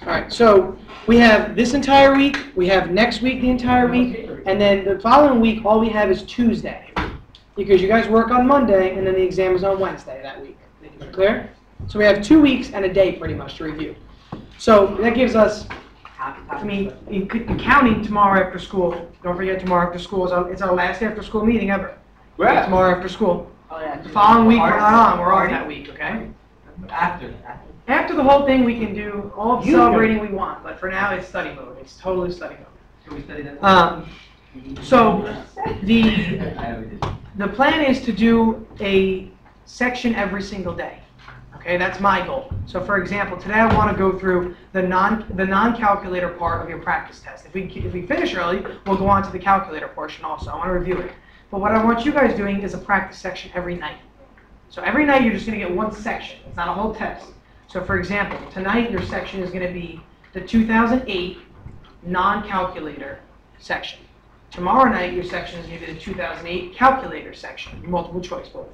All right, so we have this entire week, we have next week the entire week, and then the following week, all we have is Tuesday. Because you guys work on Monday, and then the exam is on Wednesday that week. Clear? So we have 2 weeks and a day pretty much to review. So that gives us, in counting tomorrow after school, don't forget tomorrow after school, it's our last after school meeting ever. Where? Tomorrow after school. Oh, yeah. The following week, we're not on, we're off that week, okay? After The whole thing, we can do all the celebrating we want, but for now, it's study mode. It's totally study mode. Can we study that? So the plan is to do a section every single day. Okay, that's my goal. So for example, today I want to go through the non-calculator part of your practice test. If we finish early, we'll go on to the calculator portion also. I want to review it. But what I want you guys doing is a practice section every night. So every night you're just going to get one section. It's not a whole test. So for example, tonight your section is going to be the 2008 non-calculator section. Tomorrow night your section is going to be the 2008 calculator section, multiple choice both.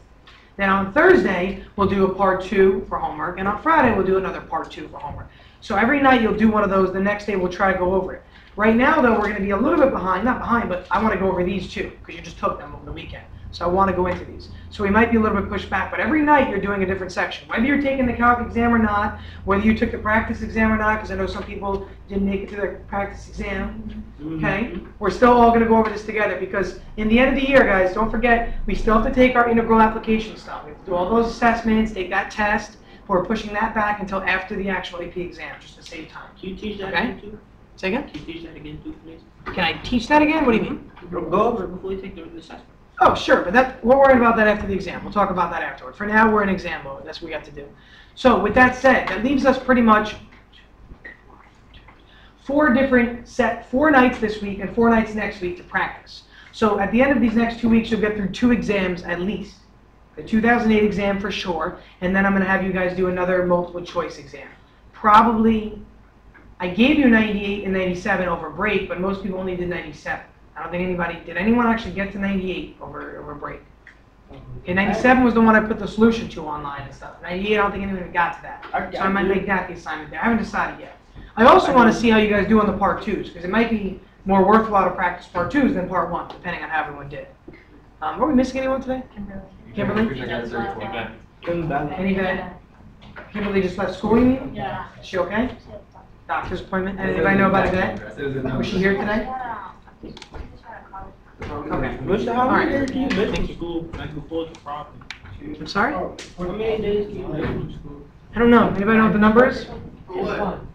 Then on Thursday we'll do a part 2 for homework, and on Friday we'll do another part 2 for homework. So every night you'll do one of those. The next day we'll try to go over it. Right now though, we're going to be a little bit behind, not behind, but I want to go over these too because you just took them over the weekend. So I want to go into these. So we might be a little bit pushed back, but every night you're doing a different section. Whether you're taking the calc exam or not, whether you took the practice exam or not, because I know some people didn't make it to their practice exam, okay? We're still all going to go over this together because in the end of the year, guys, don't forget, we still have to take our integral application stuff. We have to do all those assessments, take that test. We're pushing that back until after the actual AP exam, just to save time. Can you teach that Okay? again too? Say again? Can you teach that again too, please? Can I teach that again? What do you mean? Go over it before you take the assessment. Oh, sure, but we're worried about that after the exam. We'll talk about that afterward. For now, we're in exam mode. That's what we got to do. So with that said, that leaves us pretty much 4 nights this week and 4 nights next week to practice. So at the end of these next 2 weeks, you'll get through 2 exams at least. The 2008 exam for sure, and then I'm going to have you guys do another multiple choice exam. Probably, I gave you 98 and 97 over break, but most people only did 97. I don't think did anyone actually get to 98 over break? Okay, 97 was the one I put the solution to online and stuff. 98, I don't think anyone got to that. So I might make that the assignment there. I haven't decided yet. I also want to see how you guys do on the part 2s, because it might be more worthwhile to practice part 2s than part 1, depending on how everyone did. Were we missing anyone today? Kimberly? Kimberly just left school, you mean? Yeah. Is she okay? Doctor's appointment? Anybody know about it today? Was she here today? Okay. What's the All right. days can you miss from school like before the problem? I'm sorry? How many days can you miss from school? I don't know. Anybody know what the number is? How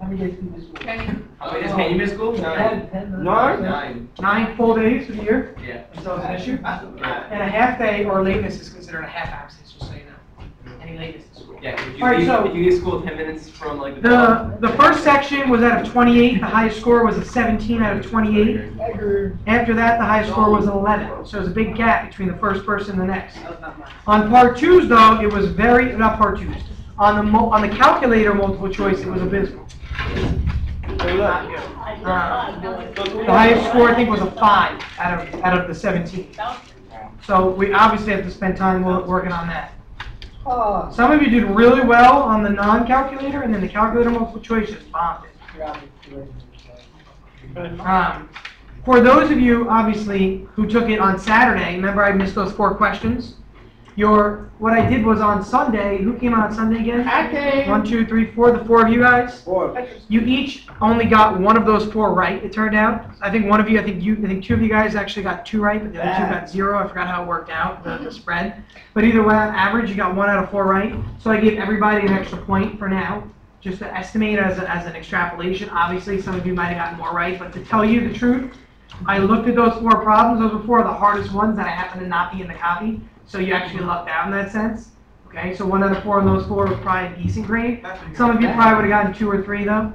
many days can you miss school? Can you miss school? 9? 9 full days for the year? Yeah. So it's an issue? And a half day or lateness is considered a half absence, just so you know. Any lateness in school. Yeah, if All right, you, so- if you leave school 10 minutes from like The first section was out of 28. The highest score was a 17 out of 28. After that, the highest score was an 11. So there's a big gap between the first person and the next. On part 2s, though, it was not part 2s. On the calculator multiple choice, it was abysmal. Not good. The highest score, I think, was a 5 out of the 17. So we obviously have to spend time working on that. Some of you did really well on the non-calculator, and then the calculator multiple choice just bombed it. For those of you, obviously, who took it on Saturday, remember I missed those 4 questions? What I did was on Sunday, who came on Sunday again? I came. 1, 2, 3, 4, the 4 of you guys? 4. You each only got one of those 4 right, it turned out. I think 2 of you guys actually got 2 right, but the other 2 got 0. I forgot how it worked out, the spread. But either way, on average, you got 1 out of 4 right. So I gave everybody an extra point for now, just to estimate as an extrapolation. Obviously, some of you might have gotten more right, but to tell you the truth, I looked at those 4 problems. Those were 4 of the hardest ones that I happened to not be in the copy. So you actually lucked out in that sense. Okay, so 1 out of 4 of those 4 was probably a decent grade. Some of you probably would have gotten 2 or 3 though.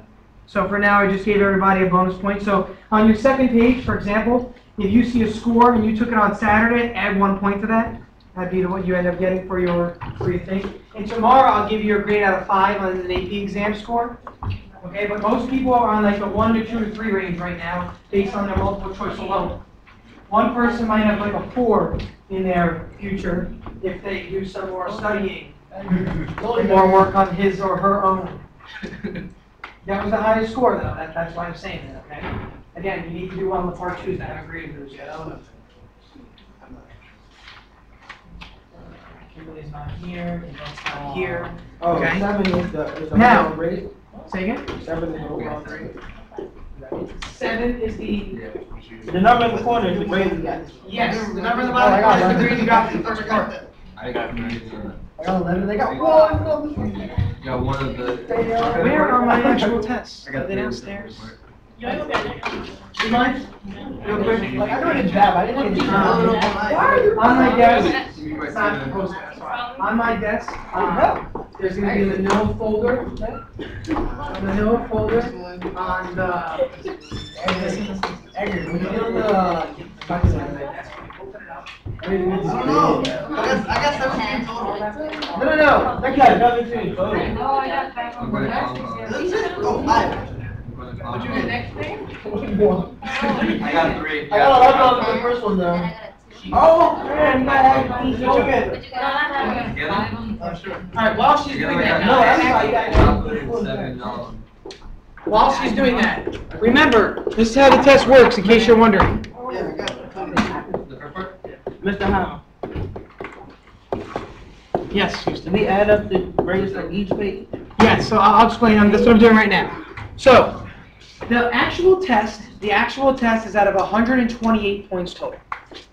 So for now, I just gave everybody a bonus point. So on your second page, for example, if you see a score and you took it on Saturday, add 1 point to that. That'd be what you end up getting for your thing. And tomorrow, I'll give you your grade out of 5 on an AP exam score. Okay, but most people are on like the 1 to 2 to 3 range right now, based on their multiple choice alone. One person might have like a 4 in their future if they do some more studying, more work on his or her own. That was the highest score, though. That's why I'm saying that, okay? Again, you need to do well on the part twos. I haven't graded those yet. Kimberly's not here. Yvette's not here. Oh, Okay. 7 is the Now. overall grade? Say again? 7 is the overall grade? 7 is the... The number in the corner is the grade you got. Yes, the number in the bottom corner is the grade you got for the first part. I got grades. I got 11, they got 1. Got one of the. Where are my actual tests? I Are got they three. downstairs? Do you mind? Real quick. Like, I know it's bad, but I didn't get it. On my desk, it's not supposed to, that's why. On my desk, there's gonna be the no folder. The no folder on the. Edgar, when you do the... I got 17 total. No, that guy got 17 total. I'm gonna call Oh, 5. What'd you get next thing? I got 3. I got 11 on the first one though. Oh, man, man. What you get? I'm sure. Alright, while she's doing that, No, that's why you got $7. while she's doing that, remember, this is how the test works, in case you're wondering. Yeah, I got it. The first part? Mr. Howe, Yes, do we add up the grades for each page? yes, so I'll explain, that's what I'm doing right now. So, the actual test is out of 128 points total.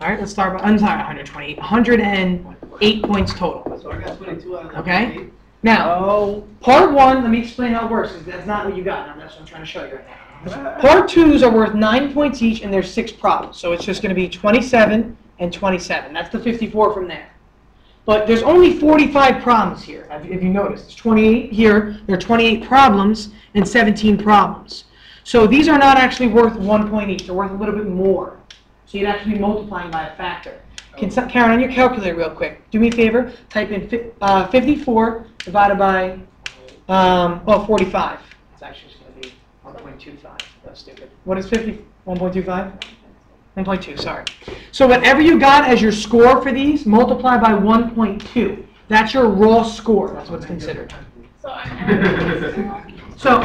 Alright, let's start by, I'm sorry, 128, 108 points total. So I got 22 out of the Okay? 28. Now, Oh. part one, let me explain how it works, 'cause that's not what you got, and that's what I'm trying to show you right now. Part twos are worth 9 points each, and there's 6 problems, so it's just gonna be 27 and 27, that's the 54 from there. But there's only 45 problems here, if you notice, there's 28 here, there are 28 problems, and 17 problems. So these are not actually worth 1 point each, they're worth a little bit more. So you'd actually be multiplying by a factor. Karen, on your calculator real quick, do me a favor, type in 54 divided by, 45. It's actually just going to be 1.25. That's stupid. What is 50? 1.25? 1.2, sorry. So whatever you got as your score for these, multiply by 1.2. That's your raw score. That's what's considered. So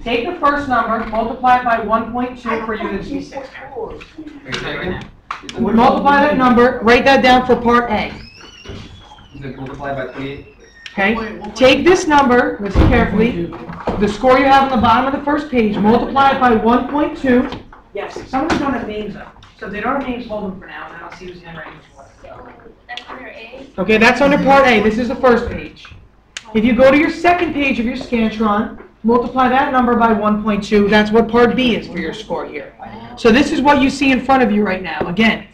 take the first number, multiply it by 1.2 for unit G6. Multiply that number, write that down for part A. Is it multiplied by 28? Okay? Take this number, listen carefully, the score you have on the bottom of the first page, multiply it by 1.2. Yes, some of them don't have names though. So if they don't have names, hold them for now, and then I'll see who's handwriting is what. That's under A. Okay, that's under part A. This is the first page. If you go to your second page of your Scantron, multiply that number by 1.2. That's what part B is for your score here. So this is what you see in front of you right now. Again,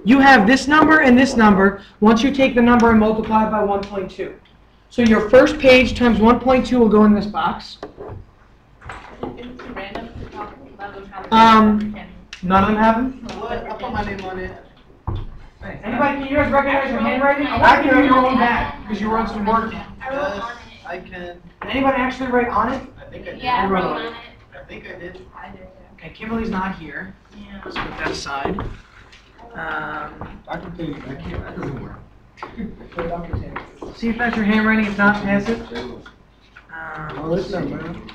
you have this number and this number. Once you take the number and multiply it by 1.2. So your first page times 1.2 will go in this box. None of them have them? What? I put my name on it. Anybody, can you guys recognize your handwriting? I want you to do your own back, because you wrote some work down. Yes, I can. Did anybody actually write on it? I think I did. Yeah, I Who wrote wrote it? on it. I think I did. I did. Okay, Kimberly's not here. Let's put that aside. I can tell you. That doesn't work. See if that's your handwriting. If not, pass it. Oh, listen, man.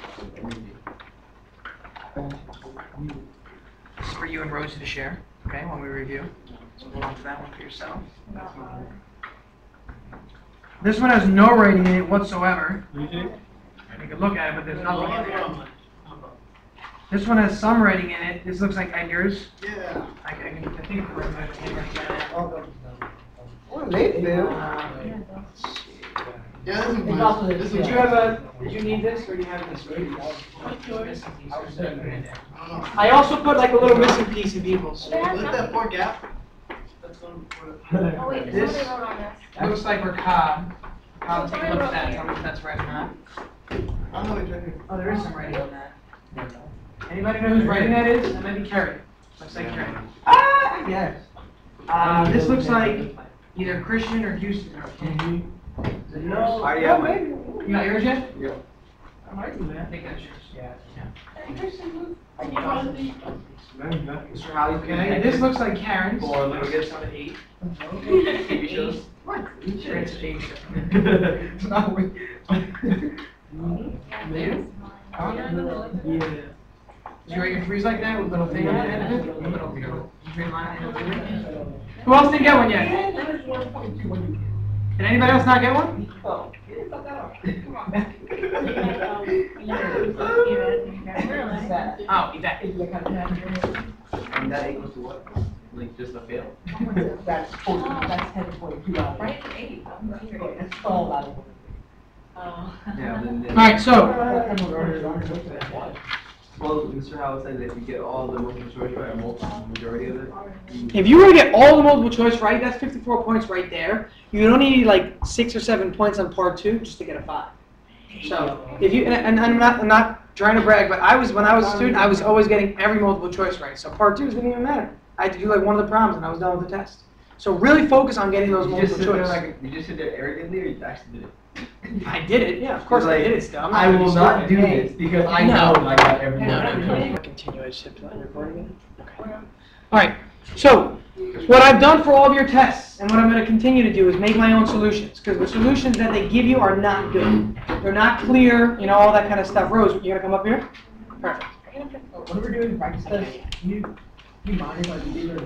This is for you and Rosie to share, okay, when we review. So hold on to that one for yourself. This one has no writing in it whatsoever. You can look at it, but there's nothing in it. This one has some writing in it. This looks like Edgar's. Yeah. I think it's the handwriting. What late, man? Yeah, this is It's mine. also- This is Did you have did you need this, or do you have this? What's yours? I don't know. I also put like a little missing piece of Eagles. Look at that poor gap. That's one for. Oh wait, This- somebody wrote on this. It looks like we're Cobb. Cobb, take a look at that, tell me if that's right or not. I don't know it's right here. Oh, there is some writing on that. Anybody know whose writing that is? That might be Kerry. Looks like Kerry. Ah, yes. This looks like either Christian or Houston. No, I yeah, am. maybe. You got yours yet? Yeah. I might do I that. think that's yours. Yeah. Mr. Raleigh, okay. This looks like Karen's. Or little gifts on 8. TV shows. Sure, it's a TV show. It's not weird. Yeah. Did you write your freeze like that with little thing on the end of it? Little green line on it? Who else didn't get one yet? Did anybody else not get one? Oh, Oh, you bet. and that equals to what? Like just a fail? That's 10.2. Right, 8. That's all about Yeah, then. All right, so Well, Mr. Howell said that if you get all the multiple choice right, or majority of it. if you were to get all the multiple choice right, that's 54 points right there. You only need like 6 or 7 points on part 2 just to get a 5. So if you and I'm not trying to brag, but when I was a student, I was always getting every multiple choice right. So part 2 didn't even matter. I had to do like one of the problems and I was done with the test. So really focus on getting those You just multiple sit there choice. like you just sit there arrogantly, or you actually did it? I did it, yeah, of course I did it still. I'm not I gonna be will not do stupid. this because I No. know I got every No. Continue, I just hit play recording it. Okay. All right, so what I've done for all of your tests and what I'm going to continue to do is make my own solutions because the solutions that they give you are not good. They're not clear, you know, all that kind of stuff. Rose, you going to come up here? Perfect. When we're doing practice tests, you mind if I do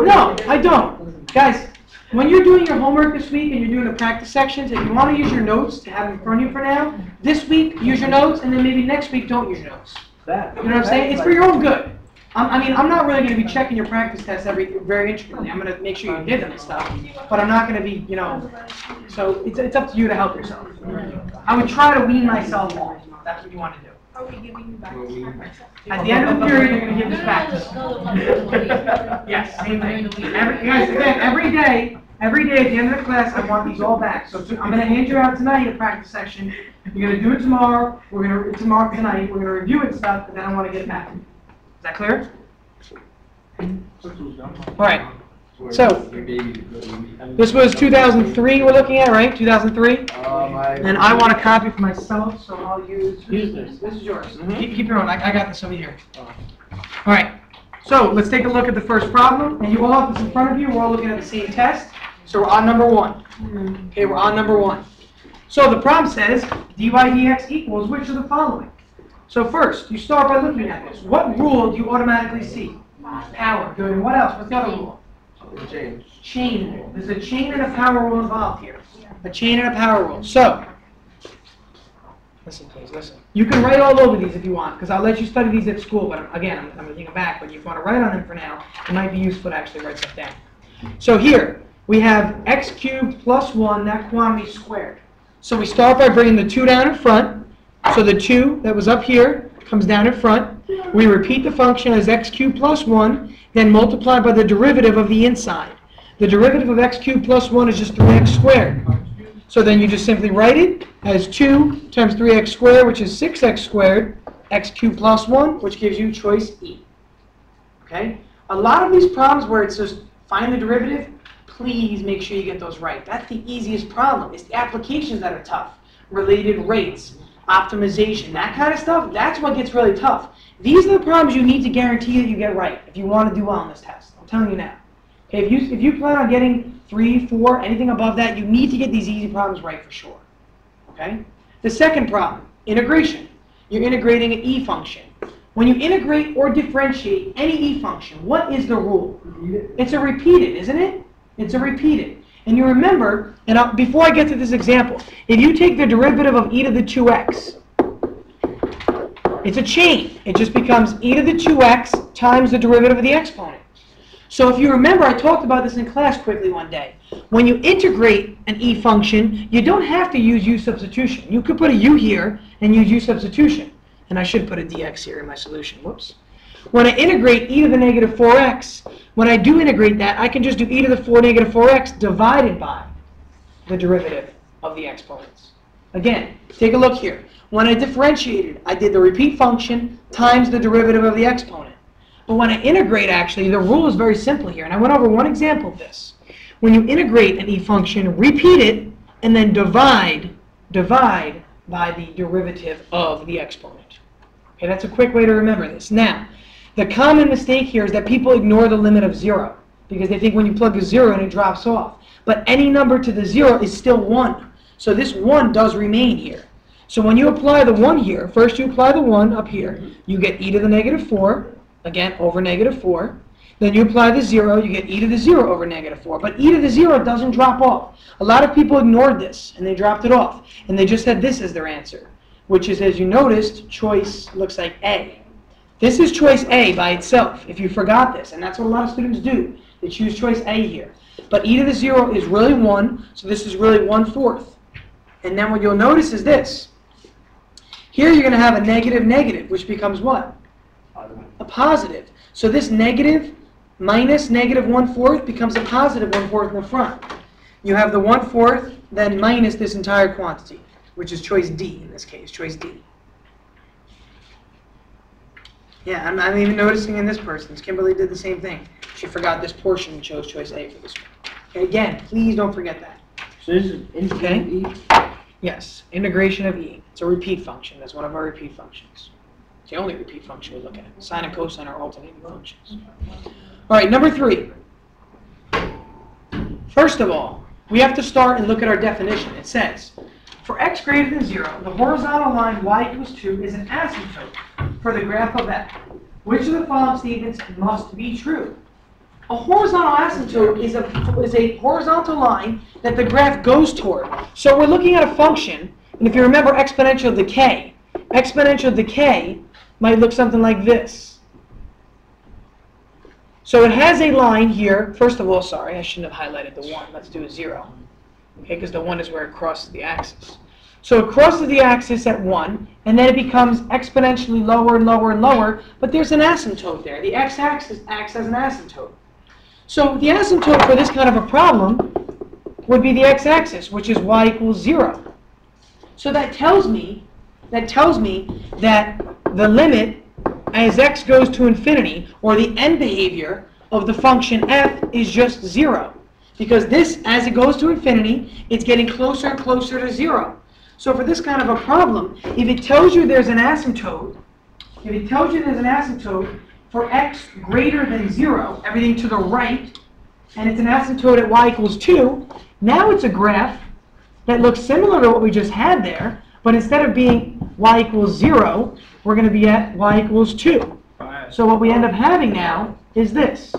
No, I don't. Guys, when you're doing your homework this week and you're doing the practice sections, if you want to use your notes to have in front of you for now, this week use your notes and then maybe next week don't use your notes. You know what I'm saying? It's for your own good. I'm not really going to be checking your practice tests very intricately. I'm going to make sure you did them and stuff, but I'm not going to be, you know, so it's up to you to help yourself. I would try to wean myself off. That's what you want to do. Are we giving you back? At the end of the period, you're going to give this back to me. Yes, same thing. Guys, again, every day at the end of the class, I want these all back. So I'm going to hand you out tonight a practice section. You're going to do it tomorrow. Tonight. We're going to review it stuff, and then I want to get it back. Is that clear? All right. So this was 2003 we're looking at, right? 2003? And I want a copy for myself, so I'll use this. This is yours. Keep your own. I got this over here. All right. So let's take a look at the first problem. And you all have this in front of you. We're all looking at the same test. So we're on number 1. Okay, we're on number 1. So the problem says dy dx equals which of the following? So first, you start by looking at this. What rule do you automatically see? Power. Good. And what else? What's the other rule? Chain rule. There's a chain and a power rule involved here. A chain and a power rule. So, listen please, listen. You can write all over these if you want, because I'll let you study these at school, but again, I'm going to take them back. But if you want to write on them for now, it might be useful to actually write stuff down. So here, we have x cubed plus 1, that quantity squared. So we start by bringing the 2 down in front. So the 2 that was up here comes down in front. We repeat the function as x cubed plus 1, then multiply by the derivative of the inside. The derivative of x cubed plus 1 is just 3x squared. So then you just simply write it as 2 times 3x squared, which is 6x squared, x cubed plus 1, which gives you choice E. Okay? A lot of these problems where it says find the derivative, please make sure you get those right. That's the easiest problem. It's the applications that are tough. Related rates, optimization, that kind of stuff, that's what gets really tough. These are the problems you need to guarantee that you get right if you want to do well on this test. I'm telling you now. Okay, if you plan on getting 3, 4, anything above that, you need to get these easy problems right for sure. Okay? The second problem, integration. You're integrating an E function. When you integrate or differentiate any E function, what is the rule? It's a repeated, isn't it? It's a repeated. And you remember, and before I get to this example, if you take the derivative of e to the 2x, it's a chain. It just becomes e to the 2x times the derivative of the exponent. So if you remember, I talked about this in class quickly one day. When you integrate an e function, you don't have to use u substitution. You could put a u here and use u substitution. And I should put a dx here in my solution. Whoops. When I integrate e to the negative 4x, when I do integrate that, I can just do e to the 4 negative 4x divided by the derivative of the exponents. Again, take a look here. When I differentiated, I did the repeat function times the derivative of the exponent. But when I integrate, actually, the rule is very simple here. And I went over one example of this. When you integrate an e function, repeat it, and then divide by the derivative of the exponent. Okay, that's a quick way to remember this. Now, the common mistake here is that people ignore the limit of 0 because they think when you plug a 0 in, it drops off. But any number to the 0 is still 1. So this 1 does remain here. So when you apply the 1 here, first you apply the 1 up here. You get e to the negative 4, again, over negative 4. Then you apply the 0, you get e to the 0 over negative 4. But e to the 0 doesn't drop off. A lot of people ignored this, and they dropped it off. And they just had this as their answer, which is, as you noticed, choice looks like A. This is choice A by itself, if you forgot this. And that's what a lot of students do. They choose choice A here. But e to the 0 is really 1, so this is really 1/4. And then what you'll notice is this. Here you're going to have a negative negative, which becomes what? A positive. So this negative minus negative 1/4 becomes a positive 1/4 in the front. You have the 1/4, then minus this entire quantity, which is choice D in this case, choice D. Yeah, I'm even noticing in this person's. Kimberly did the same thing. She forgot this portion and chose choice A for this one. Okay, again, please don't forget that. So this is integration of E? Yes, integration of E. It's a repeat function. That's one of our repeat functions. It's the only repeat function we look at. Sine and cosine are alternating functions. All right, number 3. First of all, we have to start and look at our definition. It says, for x greater than 0, the horizontal line y equals 2 is an asymptote for the graph of f. Which of the following statements must be true? A horizontal asymptote is a horizontal line that the graph goes toward. So we're looking at a function, and if you remember exponential decay might look something like this. So it has a line here. First of all, sorry, I shouldn't have highlighted the 1. Let's do a 0. Okay, because the 1 is where it crosses the axis. So it crosses the axis at 1, and then it becomes exponentially lower and lower and lower, but there's an asymptote there. The x-axis acts as an asymptote. So the asymptote for this kind of a problem would be the x-axis, which is y equals 0. So that tells me that the limit as x goes to infinity, or the end behavior of the function f, is just 0. Because this, as it goes to infinity, it's getting closer and closer to 0. So for this kind of a problem, if it tells you there's an asymptote, for x greater than 0, everything to the right, and it's an asymptote at y equals 2, now it's a graph that looks similar to what we just had there, but instead of being y equals 0, we're going to be at y equals 2. So what we end up having now is this.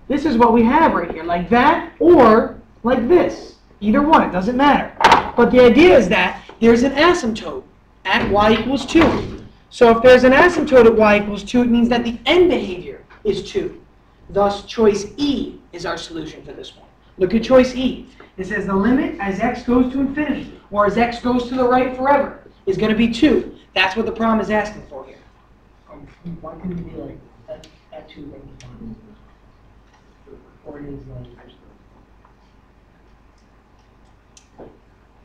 This is what we have right here, like that or like this. Either one, it doesn't matter. But the idea is that there's an asymptote at y equals 2. So if there's an asymptote at y equals 2, it means that the end behavior is 2. Thus, choice E is our solution for this one. Look at choice E. It says the limit as x goes to infinity, or as x goes to the right forever, is going to be 2. That's what the problem is asking for here. Why couldn't it be like at 2 right now? Or it is like...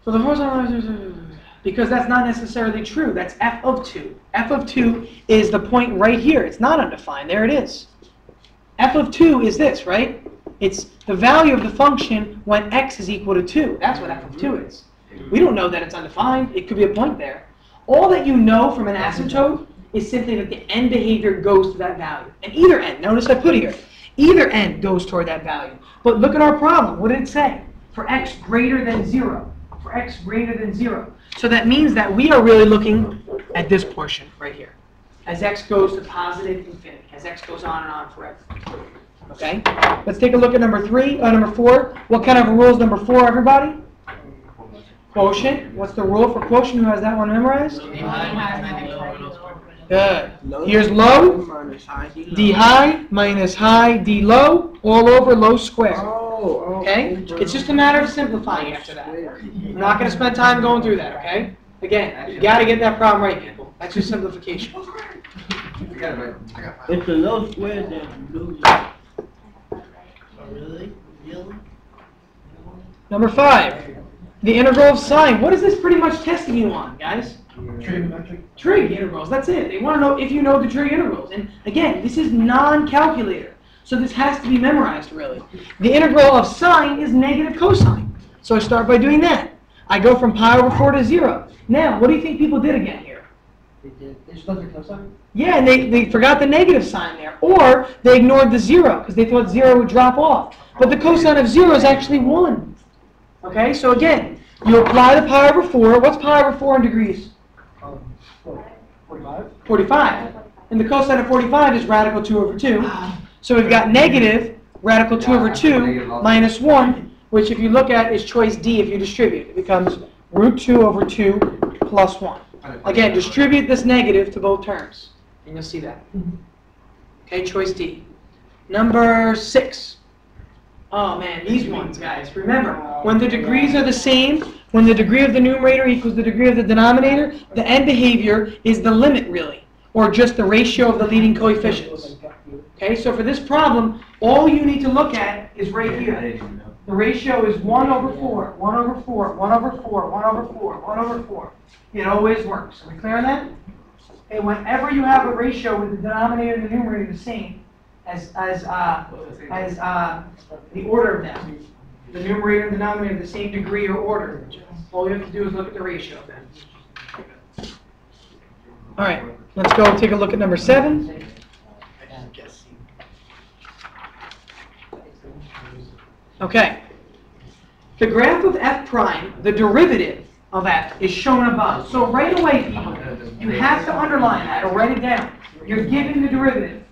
So the horizontal, because that's not necessarily true. That's f of 2. F of 2 is the point right here. It's not undefined. There it is. F of 2 is this, right? It's the value of the function when x is equal to 2. That's what f of 2 is. We don't know that it's undefined. It could be a point there. All that you know from an asymptote is simply that the end behavior goes to that value. And either end, notice I put here, either end goes toward that value. But look at our problem. What did it say? For x greater than 0. For x greater than 0. So that means that we are really looking at this portion right here. As x goes to positive infinity. As x goes on and on forever. Okay? Let's take a look at number 4. What kind of a rule is number 4, everybody? Quotient. What's the rule for quotient? Who has that one memorized? Good. Here's low. D high minus high. D low. All over low square. Okay? It's just a matter of simplifying after that. I'm not going to spend time going through that, okay? Again, you got to get that problem right, people. That's your simplification. If the low square, then blue. Really? Really? Number 5. The integral of sine. What is this pretty much testing you on, guys? Trigonometric. Trig integrals. That's it. They want to know if you know the trig integrals. And again, this is non-calculator. So this has to be memorized, really. The integral of sine is negative cosine. So I start by doing that. I go from pi over 4 to 0. Now, what do you think people did again here? They just left the cosine? Yeah, and they forgot the negative sign there. Or they ignored the 0 because they thought 0 would drop off. But the cosine of 0 is actually 1. Okay, so again, you apply the pi over 4. What's pi over 4 in degrees? 45? 45. And the cosine of 45 is radical 2 over 2. So we've got negative radical 2 over 2 minus 1, which if you look at is choice D if you distribute. It becomes root 2 over 2 plus 1. Again, distribute this negative to both terms, and you'll see that. Okay, choice D. Number 6. Oh man, these ones, guys. Remember, when the degrees are the same, when the degree of the numerator equals the degree of the denominator, the end behavior is the limit, really, or just the ratio of the leading coefficients. Okay, so for this problem, all you need to look at is right here. The ratio is 1 over 4, 1 over 4, 1 over 4, 1 over 4, 1 over 4. It always works. Are we clear on that? And whenever you have a ratio with the denominator and the numerator the same as the order of them, the numerator and denominator have the same degree or order, all you have to do is look at the ratio of them. All right, let's go take a look at number 7. Okay. The graph of f prime, the derivative of f, is shown above. So right away, people, you have to underline that or write it down. You're given the derivative.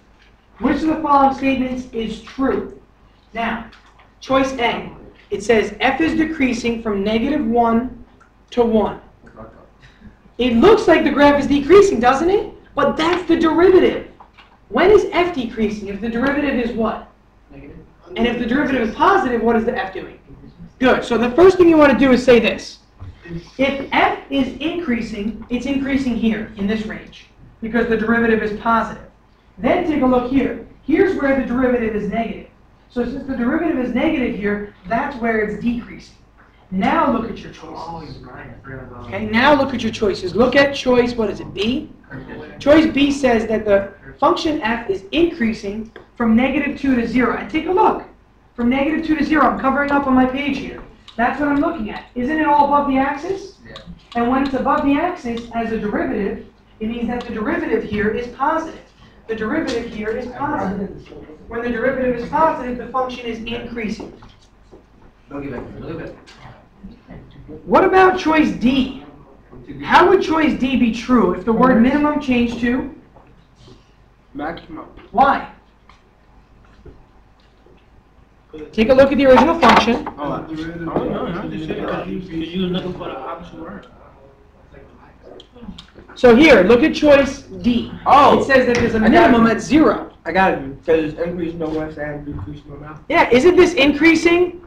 Which of the following statements is true? Now, choice A. It says f is decreasing from -1 to 1. It looks like the graph is decreasing, doesn't it? But that's the derivative. When is f decreasing? If the derivative is what? Negative. And if the derivative is positive, what is the f doing? Good. So the first thing you want to do is say this. If f is increasing, it's increasing here, in this range, because the derivative is positive. Then take a look here. Here's where the derivative is negative. So since the derivative is negative here, that's where it's decreasing. Now look at your choices. Okay, now look at your choices. Look at choice, what is it, B? Choice B says that the function f is increasing from -2 to 0. And take a look. From -2 to 0, I'm covering up on my page here. That's what I'm looking at. Isn't it all above the axis? Yeah. And when it's above the axis as a derivative, it means that the derivative here is positive. The derivative here is positive. When the derivative is positive, the function is increasing. Don't give it. Don't give it. What about choice D? How would choice D be true if the word minimum changed to Maximum. y? Take a look at the original function. Oh, no, I'm just saying, because you was looking for the opposite word. So here, look at choice D. Oh. It says that there's a I got minimum it. at 0. I got it, because increase no less and decrease no now. Yeah, isn't this increasing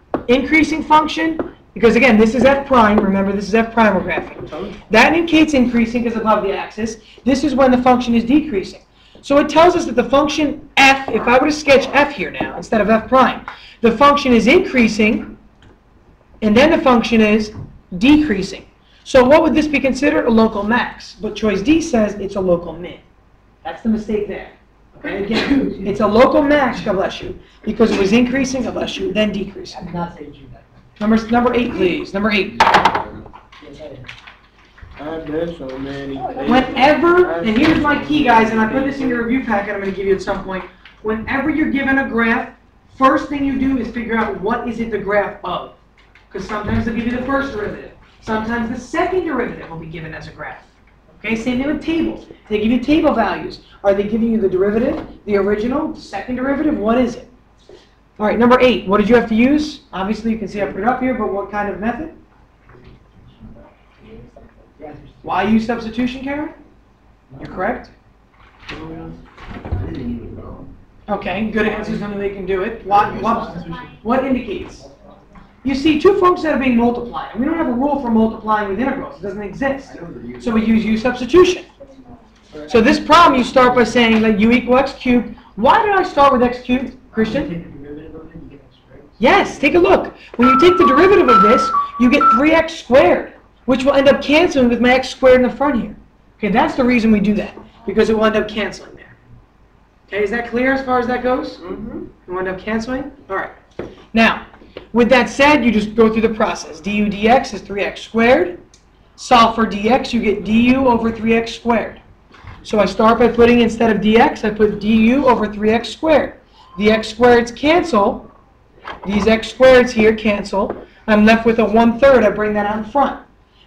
function? Because again, this is f prime. Remember, this is f prime we're graphing. That indicates increasing because above the axis. This is when the function is decreasing. So it tells us that the function f, if I were to sketch f here now instead of f prime, the function is increasing, and then the function is decreasing. So what would this be considered? A local max. But choice D says it's a local min. That's the mistake there. Okay, again, it's a local max, God bless you, because it was increasing, God bless you, then decreasing. I did not say G that. Number 8, please. Number 8. Yes, I did. I've done so many. Whenever, and here's my key, guys, and I put this in your review packet I'm going to give you at some point. Whenever you're given a graph, first thing you do is figure out what is it the graph of. Because sometimes they'll give you the first derivative. Sometimes the second derivative will be given as a graph. Okay, same thing with tables. They give you table values. Are they giving you the derivative, the original, the second derivative? What is it? All right, number 8. What did you have to use? Obviously, you can see I put it up here, but what kind of method? Why use substitution, Karen? You're correct. Okay, good answer. Something they can do it. What indicates? You see two functions that are being multiplied. And we don't have a rule for multiplying with integrals. It doesn't exist. So we use u substitution. So this problem, you start by saying that u equal x cubed. Why did I start with x cubed, Christian? Yes, take a look. When you take the derivative of this, you get 3x squared, which will end up canceling with my x squared in the front here. Okay, that's the reason we do that, because it will end up canceling there. Okay, is that clear as far as that goes? Mm-hmm. It will end up canceling? All right. Now, with that said, you just go through the process. du dx is 3x squared. Solve for dx, you get du over 3x squared. So I start by putting, instead of dx, I put du over 3x squared. The x squareds cancel. These x squareds here cancel. I'm left with a 1/3. I bring that out in front.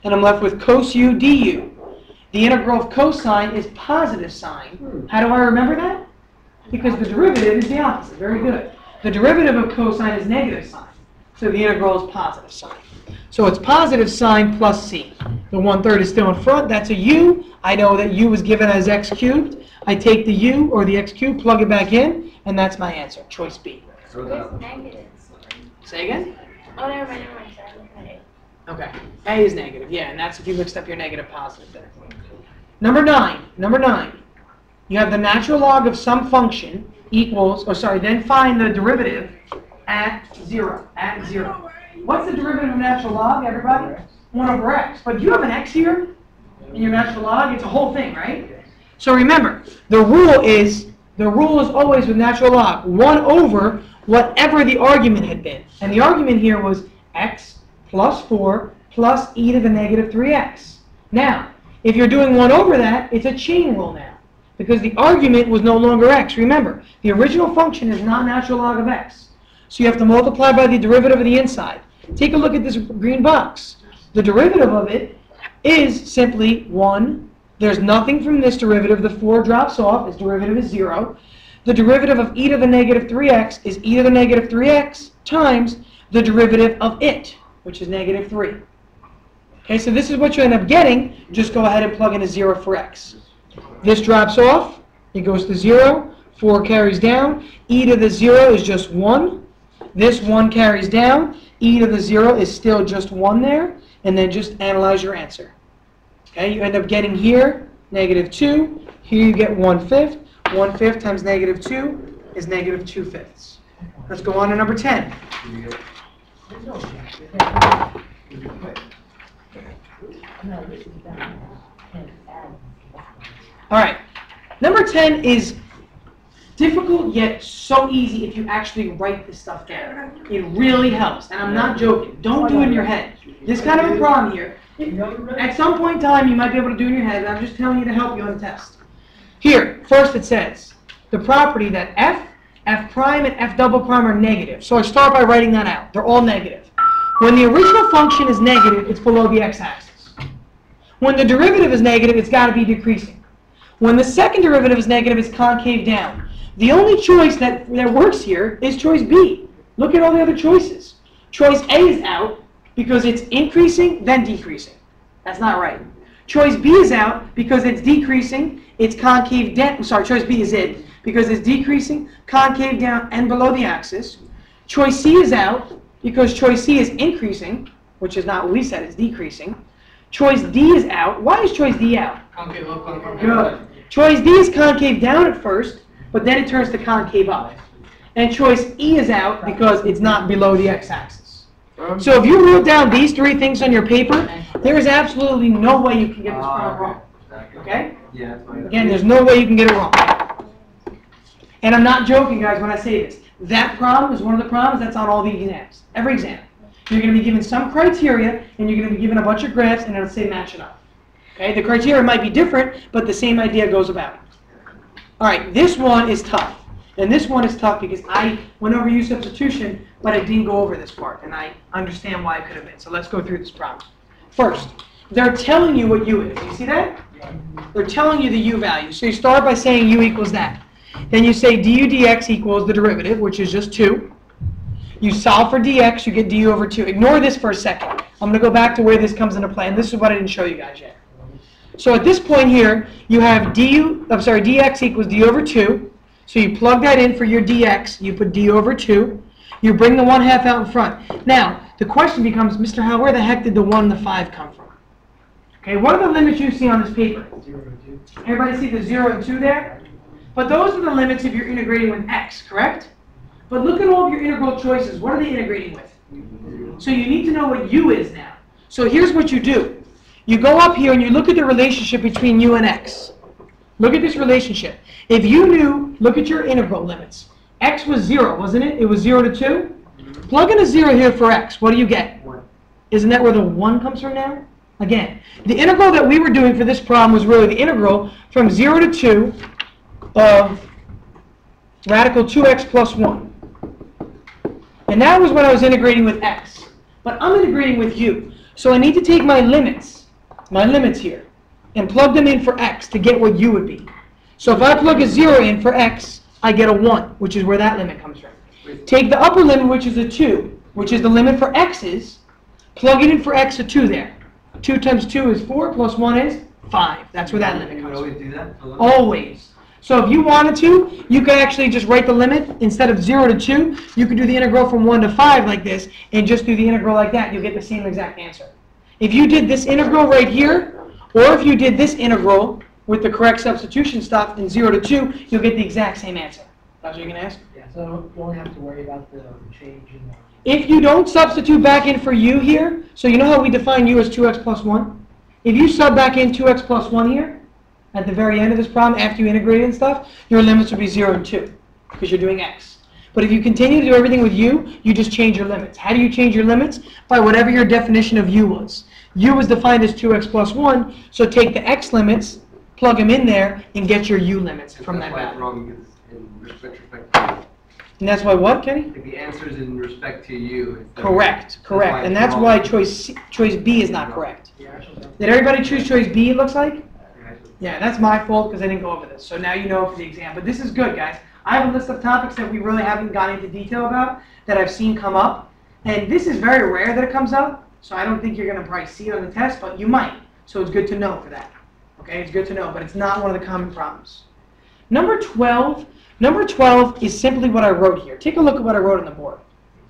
And I'm left with cos u du. The integral of cosine is positive sine. How do I remember that? Because the derivative is the opposite. Very good. The derivative of cosine is negative sine. So the integral is positive sine. So it's positive sine plus c. The 1/3 is still in front. That's a u. I know that u was given as x cubed. I take the u, or the x cubed, plug it back in, and that's my answer. Choice B. Where's negative? Say again? Oh, never mind, sorry, I'm looking at it. Okay. A is negative, yeah, and that's if you mixed up your negative positive there. Number 9. You have the natural log of some function equals, then find the derivative at 0. What's the derivative of natural log, everybody? 1 over x. But you have an x here in your natural log. It's a whole thing, right? So remember, the rule is always with natural log 1 over whatever the argument had been. And the argument here was x plus 4 plus e to the negative 3x. Now, if you're doing 1 over that, it's a chain rule now, because the argument was no longer x. Remember, the original function is not natural log of x. So you have to multiply by the derivative of the inside. Take a look at this green box. The derivative of it is simply 1. There's nothing from this derivative. The 4 drops off. Its derivative is 0. The derivative of e to the negative 3x is e to the negative 3x times the derivative of it, which is negative 3. Okay, so this is what you end up getting. Just go ahead and plug in a 0 for x. This drops off. It goes to 0. 4 carries down. E to the 0 is just 1. This 1 carries down. E to the 0 is still just 1 there. And then just analyze your answer. Okay, you end up getting here negative 2. Here you get 1/5. 1/5 times negative 2 is negative 2/5. Let's go on to number 10. All right. Number 10 is difficult yet so easy if you actually write this stuff down. It really helps, and I'm not joking. Don't do it in your head. This kind of a problem here. At some point in time, you might be able to do it in your head, and I'm just telling you to help you on the test. Here, first it says the property that f, f prime, and f double prime are negative. So I start by writing that out. They're all negative. When the original function is negative, it's below the x-axis. When the derivative is negative, it's got to be decreasing. When the second derivative is negative, it's concave down. The only choice that works here is choice B. Look at all the other choices. Choice A is out because it's increasing, then decreasing. That's not right. Choice B is out because it's decreasing, it's concave down. Sorry, choice B is in because it's decreasing, concave down, and below the axis. Choice C is out because choice C is increasing, which is not what we said, it's decreasing. Choice D is out. Why is choice D out? Concave up, concave Good. Choice D is concave down at first, but then it turns to concave up. And choice E is out because it's not below the x-axis. So if you wrote down these 3 things on your paper, there is absolutely no way you can get this problem wrong. Okay? Yeah, that's fine. Again, there's no way you can get it wrong. And I'm not joking, guys, when I say this. That problem is one of the problems that's on all the exams. Every exam. You're going to be given some criteria, and you're going to be given a bunch of graphs, and it'll say match it up. Okay? The criteria might be different, but the same idea goes about. All right, this one is tough. And this one is tough because I went over U substitution, but I didn't go over this part, and I understand why it could have been. So let's go through this problem. First, they're telling you what U is. You see that? They're telling you the U value. So you start by saying U equals that. Then you say du dx equals the derivative, which is just 2. You solve for dx, you get du over 2. Ignore this for a second. I'm going to go back to where this comes into play, and this is what I didn't show you guys yet. So at this point here, you have dx equals du over 2. So you plug that in for your dx, you put du over 2. You bring the 1/2 out in front. Now, the question becomes, Mr. Howell, where the heck did the 1 and the 5 come from? Okay, what are the limits you see on this paper? Everybody see the 0 and 2 there? But those are the limits if you're integrating with x, correct? But look at all of your integral choices. What are they integrating with? So you need to know what u is now. So here's what you do. You go up here and you look at the relationship between u and x. Look at this relationship. If you knew, look at your integral limits. X was 0, wasn't it? It was 0 to 2. Plug in a 0 here for x. What do you get? 1. Isn't that where the 1 comes from now? Again, the integral that we were doing for this problem was really the integral from 0 to 2 of radical 2x plus 1. And that was when I was integrating with x. but I'm integrating with u. So I need to take my limits here, and plug them in for x to get what u would be. So if I plug a 0 in for x, I get a 1, which is where that limit comes from. Take the upper limit, which is a 2, which is the limit for x's, plug it in for x, a 2 there. 2 times 2 is 4, plus 1 is 5. That's where that limit You would comes always from. do that? for the limit? Always. So if you wanted to, you could actually just write the limit. Instead of 0 to 2, you could do the integral from 1 to 5 like this, and just do the integral like that. You'll get the same exact answer. If you did this integral right here, or if you did this integral with the correct substitution stuff in 0 to 2, you'll get the exact same answer. That's what you're going to ask? Yeah, so you don't have to worry about the change in the. If you don't substitute back in for u here, so you know how we define u as 2x plus 1? If you sub back in 2x plus 1 here, at the very end of this problem, after you integrate it and stuff, your limits would be 0 and 2, because you're doing x. But if you continue to do everything with u, you just change your limits. How do you change your limits? By whatever your definition of u was. U was defined as 2x plus 1, so take the x limits, plug them in there, and get your u limits from that That's why it's value. wrong, because in respect to you. And that's why what, Kenny? If the answer is in respect to you. instead of- Correct, correct. And that's it's why wrong. choice B is not correct. Yeah, actually, Did everybody choose choice B, it looks like? Yeah, Yeah, that's my fault because I didn't go over this. So now you know for the exam. But this is good, guys. I have a list of topics that we really haven't gone into detail about that I've seen come up. And this is very rare that it comes up. So I don't think you're going to probably see it on the test, but you might. So it's good to know for that. Okay, it's good to know, but it's not one of the common problems. Number 12 is simply what I wrote here. Take a look at what I wrote on the board.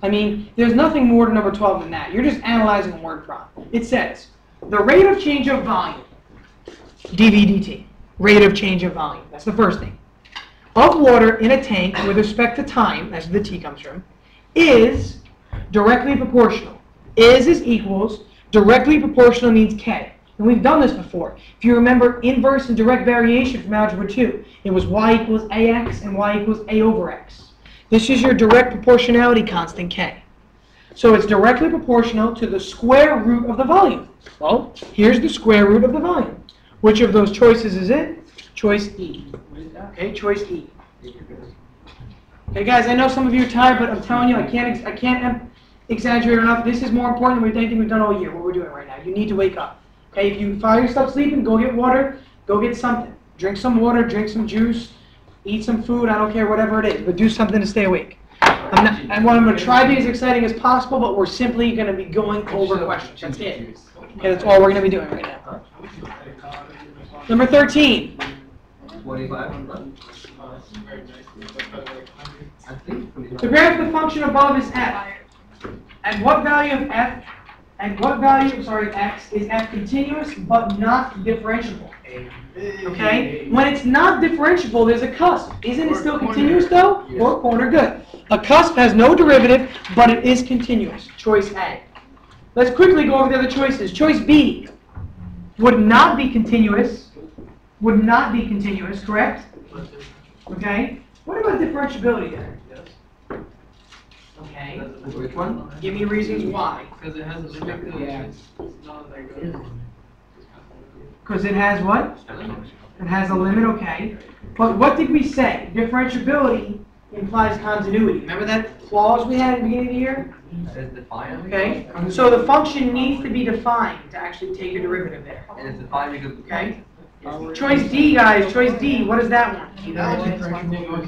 I mean, there's nothing more to number 12 than that. You're just analyzing a word problem. It says, the rate of change of volume, dV dt, rate of change of volume. That's the first thing. Of water in a tank with respect to time, that's where the T comes from, is directly proportional. Is equals, directly proportional means K. And we've done this before. If you remember inverse and direct variation from Algebra 2, it was y equals ax and y equals a over x. This is your direct proportionality constant K. So it's directly proportional to the square root of the volume. Well, here's the square root of the volume. Which of those choices is it? Choice E. Okay, choice E. Okay, guys, I know some of you are tired, but I'm telling you, I can't exaggerate enough. This is more important than anything we've done all year, what we're doing right now. You need to wake up. Okay, if you find yourself sleeping, go get water, go get something. Drink some water, drink some juice, eat some food, I don't care, whatever it is, but do something to stay awake. I'm going to try to be as exciting as possible, but we're simply going to be going over questions. That's it. Okay, that's all we're going to be doing right now. Number 13. 25? I think 25. The graph of the function above is f. At what value of f, of x, is f continuous but not differentiable? Okay? When it's not differentiable, there's a cusp. Isn't it still continuous though? Or corner, good. A cusp has no derivative, but it is continuous. Choice A. Let's quickly go over the other choices. Choice B would not be continuous. Would not be continuous, correct? Okay? What about differentiability there? Okay. Which one? Give me reasons why. Because it has a limit to Yeah. it. It's not that good. Because it has what? It has a limit, okay. But what did we say? Differentiability implies continuity. Remember that clause we had at the beginning of the year? It's defined. Okay. So the function needs to be defined to actually take a derivative there. And it's defined because. Okay. Choice D, guys. Choice D. What is that one?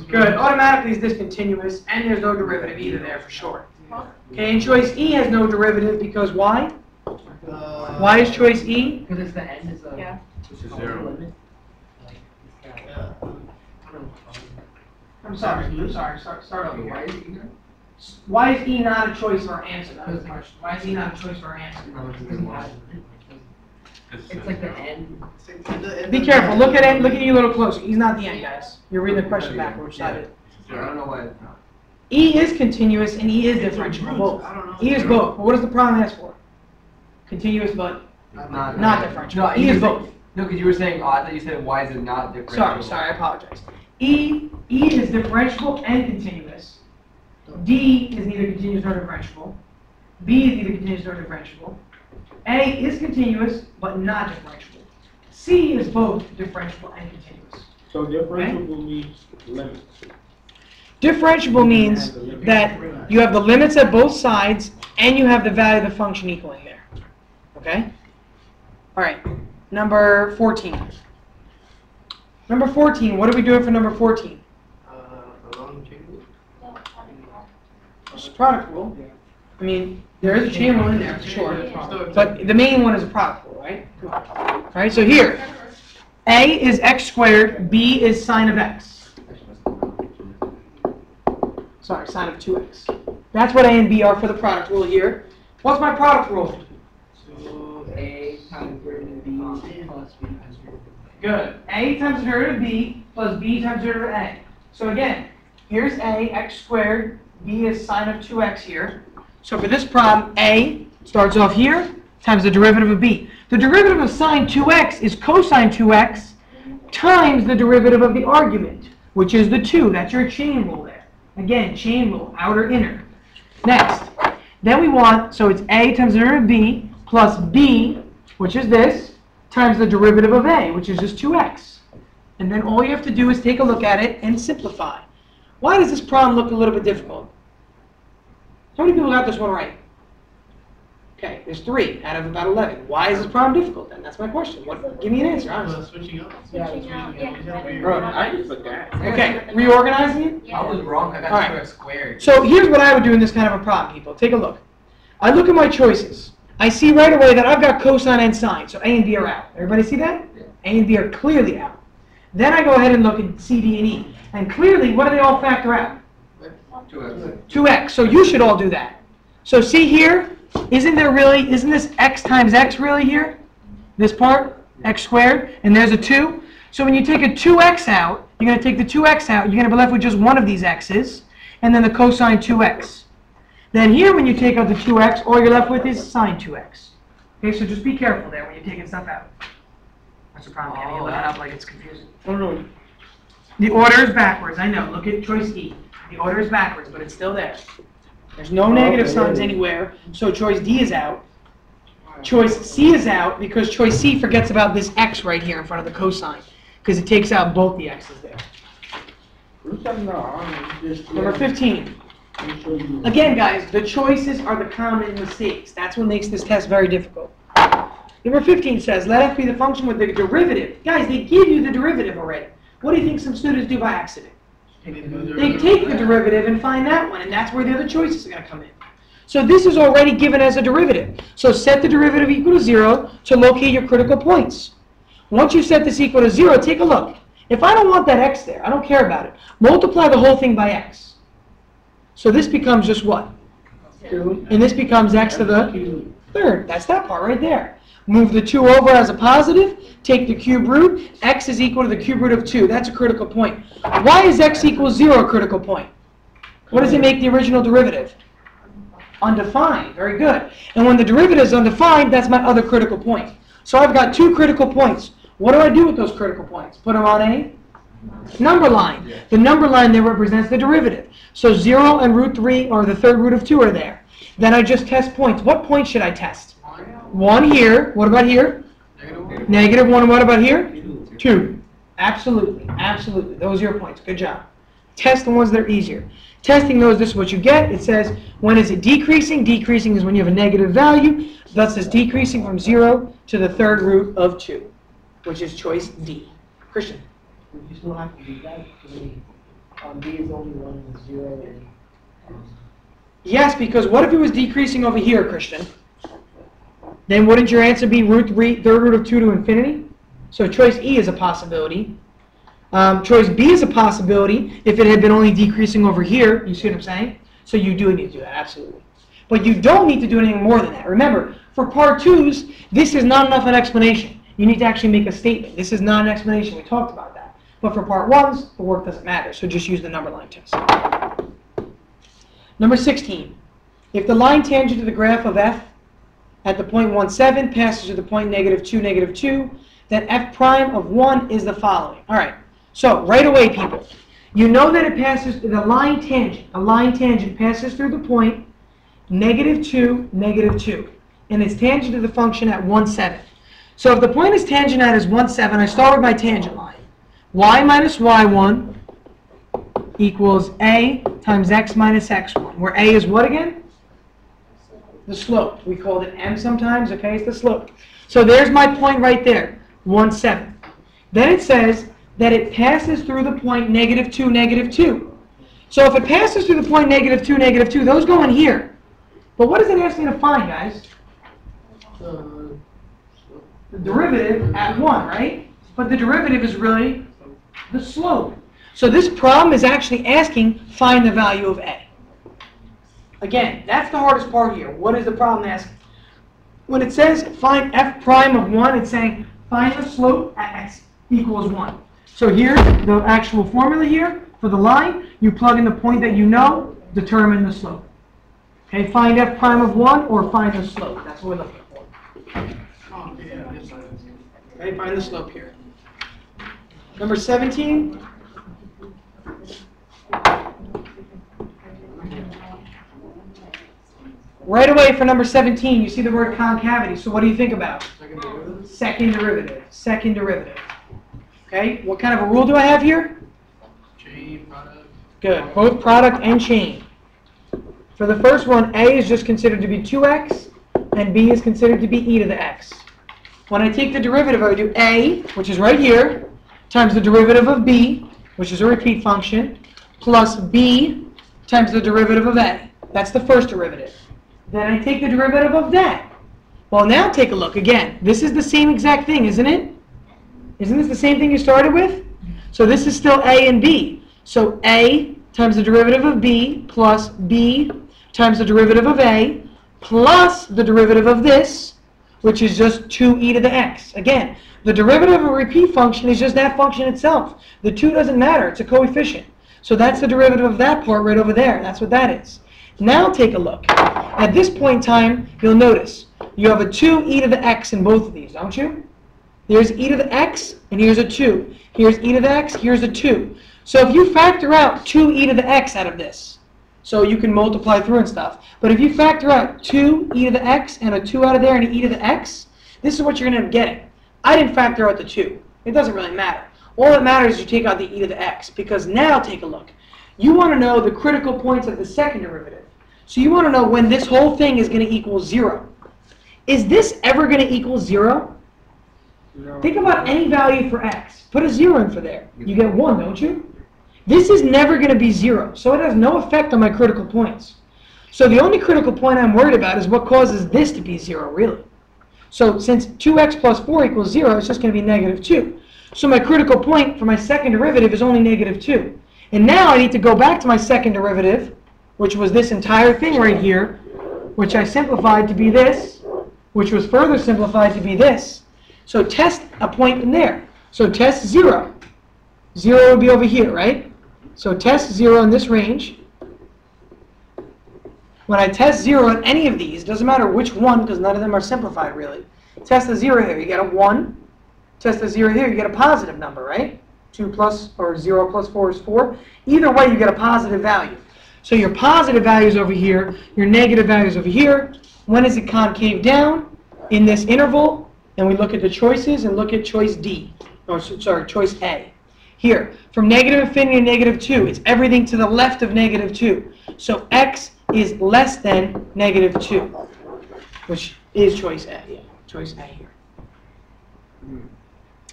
Good. Automatically is discontinuous, and there's no derivative either there for sure. Okay. And choice E has no derivative because why? Why is choice E? Because it's the end, is a. Yeah. It's a limit. Like, it's got- I'm sorry. Start over Why here. is it here? Why is E not a choice for our answer? That was the question. Why is E not a choice for our answer? No, it's Because it has- because- It's like the end. Be careful. Look at it. Look at you a little closer. E's not the end, guys. You're reading the question backwards. Side it. I don't know why it's not. E is continuous and E is differentiable. Both. E is both. But what does the problem ask for? Continuous, but Not differentiable. No, E is both. No, because you were saying, I thought you said, why is it not differential? Sorry. I apologize. E is differentiable and continuous. D is neither continuous nor differentiable. B is neither continuous nor differentiable. A is continuous but not differentiable. C is both differentiable and continuous. So differentiable means limits. Differentiable means that you have the limits at both sides and you have the value of the function equaling there. Okay? All right, number 14. Number 14, what are we doing for number 14? A long chain rule. It's a product rule. I mean, there is a chain rule in there, for sure. Yeah. But the main one is a product rule, right? All right, so here, A is x squared, B is sine of x. Sorry, sine of 2x. That's what A and B are for the product rule here. What's my product rule? So A times derivative B plus B times derivative A. Good. A times the derivative of B plus B times the derivative of A. So again, here's A, x squared, B is sine of 2x here. So for this problem, A starts off here times the derivative of B. The derivative of sine 2x is cosine 2x times the derivative of the argument, which is the 2. That's your chain rule there. Again, chain rule, outer, inner. Next, then we want, so it's A times the derivative of B plus B, which is this, times the derivative of A, which is just 2x. And then all you have to do is take a look at it and simplify. Why does this problem look a little bit difficult? How many people got this one right? Okay, there's 3 out of about 11. Why is this problem difficult then? That's my question. Give me an answer, honestly. Switching up. Switching out, yeah. Bro, I just put that. Okay, reorganizing it? Yeah. I was wrong. I got Alright. 2x squared. So here's what I would do in this kind of a problem, people. Take a look. I look at my choices. I see right away that I've got cosine and sine, so A and B are out. Everybody see that? Yeah. A and B are clearly out. Then I go ahead and look at C, D, and E. And clearly, what do they all factor out? 2x. 2x. So you should all do that. So see here, isn't this x times x really here? This part, x squared, and there's a 2. So when you take a 2x out, you're going to take the 2x out, you're going to be left with just one of these x's, and then the cosine 2x. Then here, when you take out the 2x, all you're left with is sine 2x. Okay, so just be careful there when you're taking stuff out. That's the problem, Kenny. You're looking up like it's confusing. Oh, no. The order is backwards, I know. Look at choice E. The order is backwards, but it's still there. There's no negative signs anywhere, so choice D is out. Choice C is out because choice C forgets about this x right here in front of the cosine, because it takes out both the x's there. Number 15. Again, guys, the choices are the common mistakes. That's what makes this test very difficult. Number 15 says, let f be the function with the derivative. Guys, they give you the derivative already. What do you think some students do by accident? They take the derivative and find that one, and that's where the other choices are going to come in. So this is already given as a derivative. So set the derivative equal to 0 to locate your critical points. Once you set this equal to 0, take a look. If I don't want that x there, I don't care about it, multiply the whole thing by x. So this becomes just what? 2. And this becomes x to the third. That's that part right there. Move the 2 over as a positive, take the cube root, x is equal to the cube root of 2. That's a critical point. Why is x equals 0 a critical point? What does it make the original derivative? Undefined. Very good. And when the derivative is undefined, that's my other critical point. So I've got 2 critical points. What do I do with those critical points? Put them on a number line. The number line there represents the derivative. So 0 and root 3, or the third root of 2, are there. Then I just test points. What point should I test? 1 here. What about here? Negative 1. And what about here? 2. Absolutely. Absolutely. Those are your points. Good job. Test the ones that are easier. Testing those, this is what you get. It says, when is it decreasing? Decreasing is when you have a negative value. Thus, it's decreasing from 0 to the third root of 2, which is choice D. Christian? You still have to do that because B is only 1 and 0 and Yes, because what if it was decreasing over here, Christian? Then wouldn't your answer be root 3, third root of 2 to infinity? So choice E is a possibility. Choice B is a possibility if it had been only decreasing over here. You see what I'm saying? So you do need to do that, absolutely. But you don't need to do anything more than that. Remember, for part 2s, this is not enough an explanation. You need to actually make a statement. This is not an explanation. We talked about that. But for part 1s, the work doesn't matter. So just use the number line test. Number 16. If the line tangent to the graph of f at the point 1, 7 passes to the point -2, -2, then f prime of 1 is the following. All right. So right away, people, you know that it passes the line tangent. A line tangent passes through the point -2, -2, and it's tangent to the function at 1, 7. So if the point is tangent at is 1, 7, I start with my tangent line. Y minus y1 equals a times x minus x1, where a is what again? the slope. We called it m sometimes, okay? It's the slope. So there's my point right there, 1/7. Then it says that it passes through the point -2, -2. So if it passes through the point -2, -2, those go in here. But what does it ask me to find, guys? The derivative at 1, right? But the derivative is really the slope. So this problem is actually asking, find the value of a. Again, that's the hardest part here. What is the problem asking? When it says find f prime of 1, it's saying find the slope at x equals 1. So here's the actual formula here for the line. You plug in the point that you know, determine the slope. Okay, find f prime of 1 or find the slope. That's what we're looking for. Okay, find the slope here. Number 17. Right away for number 17, you see the word concavity. So what do you think about? Second derivative. Second derivative. Okay, what kind of a rule do I have here? Chain, product. Good, both product and chain. For the first one, a is just considered to be 2x, and b is considered to be e to the x. When I take the derivative, I do a, which is right here, times the derivative of b, which is a repeat function, plus b times the derivative of a. That's the first derivative. Then I take the derivative of that. Well, now take a look. Again, this is the same exact thing, isn't it? Isn't this the same thing you started with? So this is still a and b. So a times the derivative of b plus b times the derivative of a plus the derivative of this, which is just 2e to the x. Again, the derivative of a repeat function is just that function itself. The 2 doesn't matter. It's a coefficient. So that's the derivative of that part right over there. That's what that is. Now take a look. At this point in time, you'll notice you have a 2e to the x in both of these, don't you? There's e to the x, and here's a 2. Here's e to the x, here's a 2. So if you factor out 2e to the x out of this, so you can multiply through and stuff, but if you factor out 2e to the x and a 2 out of there and an e to the x, this is what you're going to end up getting. I didn't factor out the 2. It doesn't really matter. All that matters is you take out the e to the x, because now take a look. You want to know the critical points of the second derivative. So you want to know when this whole thing is going to equal 0. Is this ever going to equal 0? Think about any value for x. Put a 0 in for there. You get 1, don't you? This is never going to be 0, so it has no effect on my critical points. So the only critical point I'm worried about is what causes this to be 0, really. So since 2x plus 4 equals 0, it's just going to be -2. So my critical point for my second derivative is only -2. And now I need to go back to my second derivative, which was this entire thing right here, which I simplified to be this, which was further simplified to be this. So test a point in there. So test 0. 0 would be over here, right? So test 0 in this range. When I test 0 in any of these, doesn't matter which one, because none of them are simplified really. Test the 0 here, you get a 1. Test the 0 here, you get a positive number, right? 2 plus, or 0 plus 4 is 4. Either way, you get a positive value. So your positive value is over here, your negative value is over here. When is it concave down? In this interval, and we look at the choices and look at choice D. Or sorry, choice A. Here, from negative infinity to -2, it's everything to the left of -2. So x is less than -2, which is choice A. Yeah, choice A here.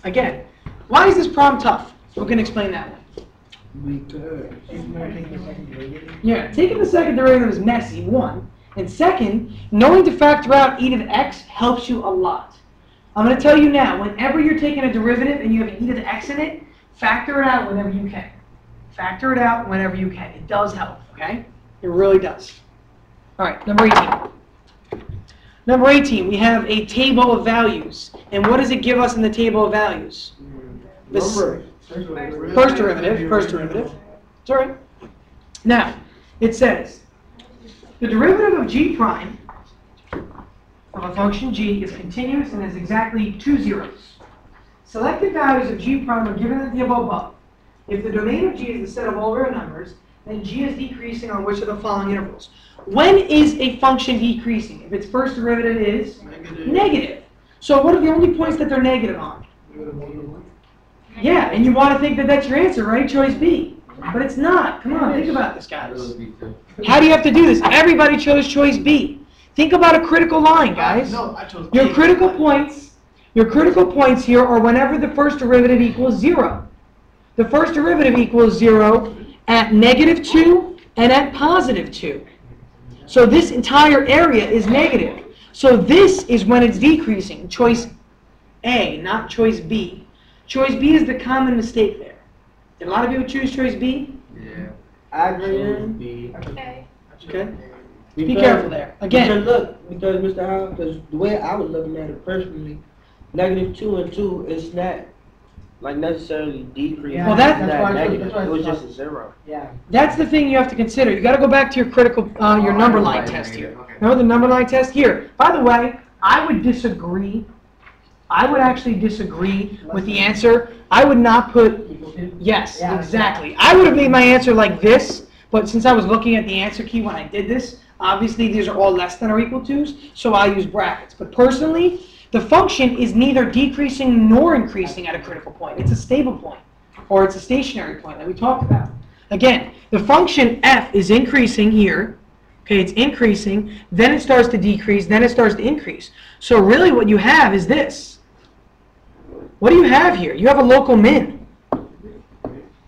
Again, why is this problem tough? Who can explain that one? Yeah, taking the second derivative is messy, 1. And second, knowing to factor out e to the x helps you a lot. I'm going to tell you now, whenever you're taking a derivative and you have an e to the x in it, factor it out whenever you can. Factor it out whenever you can. It does help, okay? It really does. All right, number 18. Number 18, we have a table of values. And what does it give us in the table of values? This first derivative. It's all right. Now, it says, the derivative of g prime of a function g is continuous and has exactly 2 zeros. Selected values of g prime are given at the above. If the domain of g is the set of all real numbers, then g is decreasing on which of the following intervals? When is a function decreasing? If its first derivative is negative. So what are the only points that they're negative on? Yeah, and you want to think that that's your answer, right? Choice B. But it's not. Come on, think about this, guys. How do you have to do this? Everybody chose choice B. Think about a critical line, guys. No, I chose Your A. critical points here are whenever the first derivative equals 0. The first derivative equals 0 at -2 and at +2. So this entire area is negative. So this is when it's decreasing. Choice A, not choice B. Choice B is the common mistake there. Did a lot of people choose choice B? Yeah. I agree. B. Okay. Okay. Be careful there. Again. Because look, because Mr. Howell, because the way I was looking at it personally, -2 and 2 is not like necessarily decreasing. Well, that's not why- negative. that's why It was it's just a 0. Yeah. That's the thing you have to consider. You got to go back to your critical, your number line test here. Okay. Remember the number line test here? By the way, I would disagree. I would actually disagree with the answer. I would not put, yes, Yeah. exactly. I would have made my answer like this, but since I was looking at the answer key when I did this, obviously these are all less than or equal to's, so I use brackets. But personally, the function is neither decreasing nor increasing at a critical point. It's a stable point, or it's a stationary point that we talked about. Again, the function f is increasing here. Okay, it's increasing, then it starts to decrease, then it starts to increase. So really what you have is this. What do you have here? You have a local min.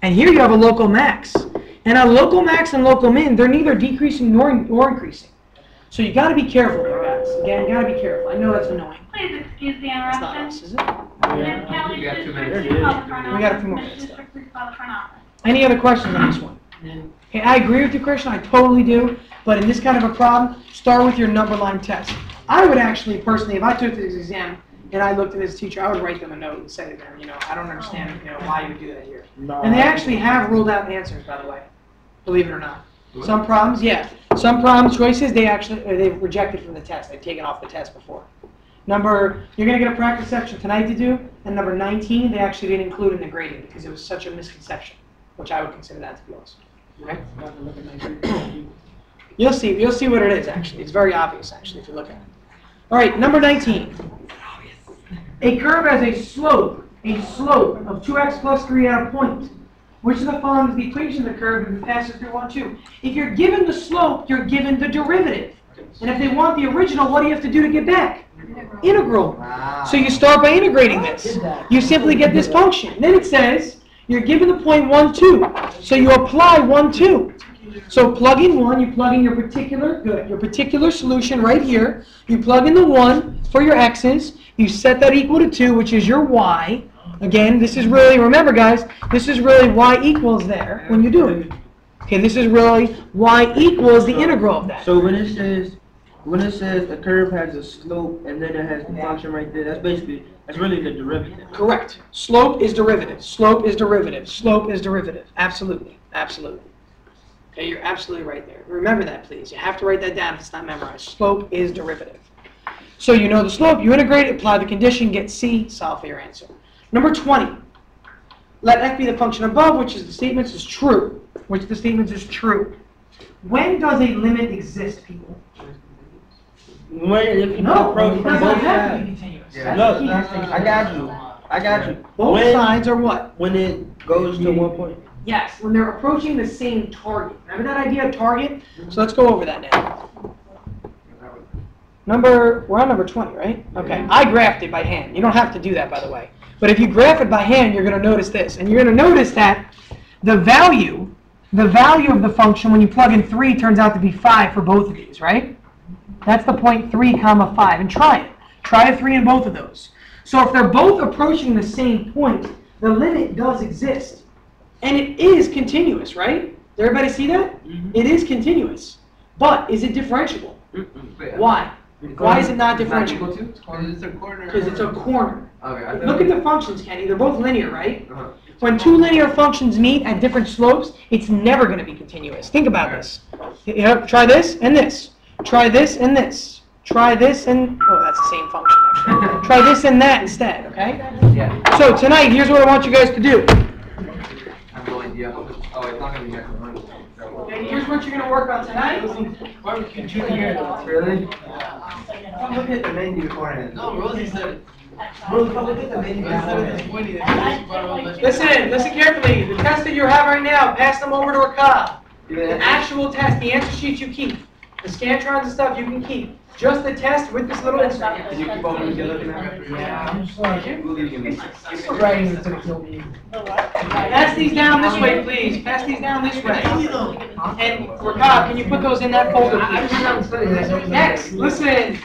And here you have a local max. And a local max and local min, they're neither decreasing nor increasing. So you got to be careful there, guys. Again, you got to be careful. I know that's annoying. Please excuse the That's not interruption. us, is it? Ms. Kelly, You got 2 District minutes. Please call the front We got a few office. more Ms. minutes, District, please call the front office. Any other questions on this one? Okay, I agree with you, Christian. I totally do. But in this kind of a problem, start with your number line test. I would actually, personally, if I took this exam and I looked at this teacher, I would write them a note and say to them, I don't understand, why you would do that here. And they actually have ruled out answers, by the way, believe it or not. Some problems, yeah. Some problem choices, they've rejected from the test. They've taken off the test before. You're going to get a practice section tonight to do, and number 19, they actually didn't include in the grading because it was such a misconception, which I would consider that to be awesome. Okay? You'll see what it is, actually. It's very obvious, actually, if you look at it. All right, number 19. A curve has a slope of 2x plus 3 at a point. Which of the following is the equation of the curve if we pass it through 1, 2? If you're given the slope, you're given the derivative. And if they want the original, what do you have to do to get back? Integral. So you start by integrating this. You simply get this function. Then it says you're given the point 1, 2. So you apply 1, 2. So plug in 1, you plug in your particular solution right here. You plug in the 1 for your x's. You set that equal to 2, which is your y. Again, this is really, remember guys, this is really y equals there when you do it. Okay, this is really y equals the integral of that. So when it says the curve has a slope and then it has the function right there, that's really the derivative. Correct. Slope is derivative. Slope is derivative. Slope is derivative. Absolutely. Absolutely. Okay, you're absolutely right there. Remember that, please. You have to write that down if it's not memorized. Slope is derivative. So you know the slope, you integrate it, apply the condition, get C, solve for your answer. Number 20. Let f be the function above, which is the statements is true. Which the statements is true. When does a limit exist, people? When if you No, approach it from doesn't both have to be sides. continuous. Yeah. That's Look, the key. I got you. Both When- sides are what? When it goes to 1 point. Yes, when they're approaching the same target. Remember that idea of target? So let's go over that now. We're on number 20, right? Okay, I graphed it by hand. You don't have to do that, by the way. But if you graph it by hand, you're going to notice this. And you're going to notice that the value of the function when you plug in 3 turns out to be 5 for both of these, right? That's the point 3 comma 5. And try it. Try a 3 in both of those. So if they're both approaching the same point, the limit does exist. And it is continuous, right? Does everybody see that? It is continuous. But is it differentiable? Why? Why is it not differentiable? Because it's a corner. Because it's a corner. Okay, I Look at the functions, Kenny. They're both linear, right? Uh-huh. When two linear functions meet at different slopes, it's never going to be continuous. Think about this. Try this and this. Try this and this. Try this and... Oh, that's the same function, actually. Try this and that instead, okay? Yeah. So tonight, here's what I want you guys to do. I'm going, yeah. Oh, it's not going to be next one. Okay, here's what you're going to work on tonight. Barbecue junior. Really? Come look at the menu for it. No, Rosie said it. Bro, come look at the menu. Listen carefully. The test that you have right now, pass them over to a cop. The actual test, the answer sheets you keep. The Scantrons and stuff you can keep. Just the test with this little insert. Can you keep all them together for now? Yeah, I'm just like, We'll leave you in this. writing is gonna kill me. Pass these down this way, please. Pass these down this way. And Rakab, can you put those in that folder, please? Next, listen.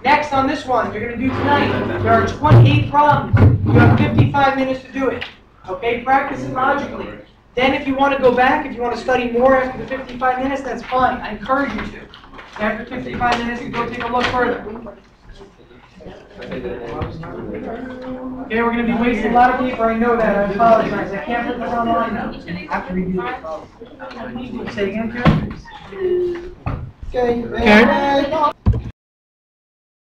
Next on this one, you're gonna do tonight. There are 28 problems. You have 55 minutes to do it. Okay, practice it logically. Then if you want to go back, if you want to study more after the 55 minutes, that's fine. I encourage you to. After 55 minutes, you go take a look further. Okay, we're going to be wasting a lot of paper. I know that. I apologize. I can't put this online now. I have to review this. Say again, Karen? Okay.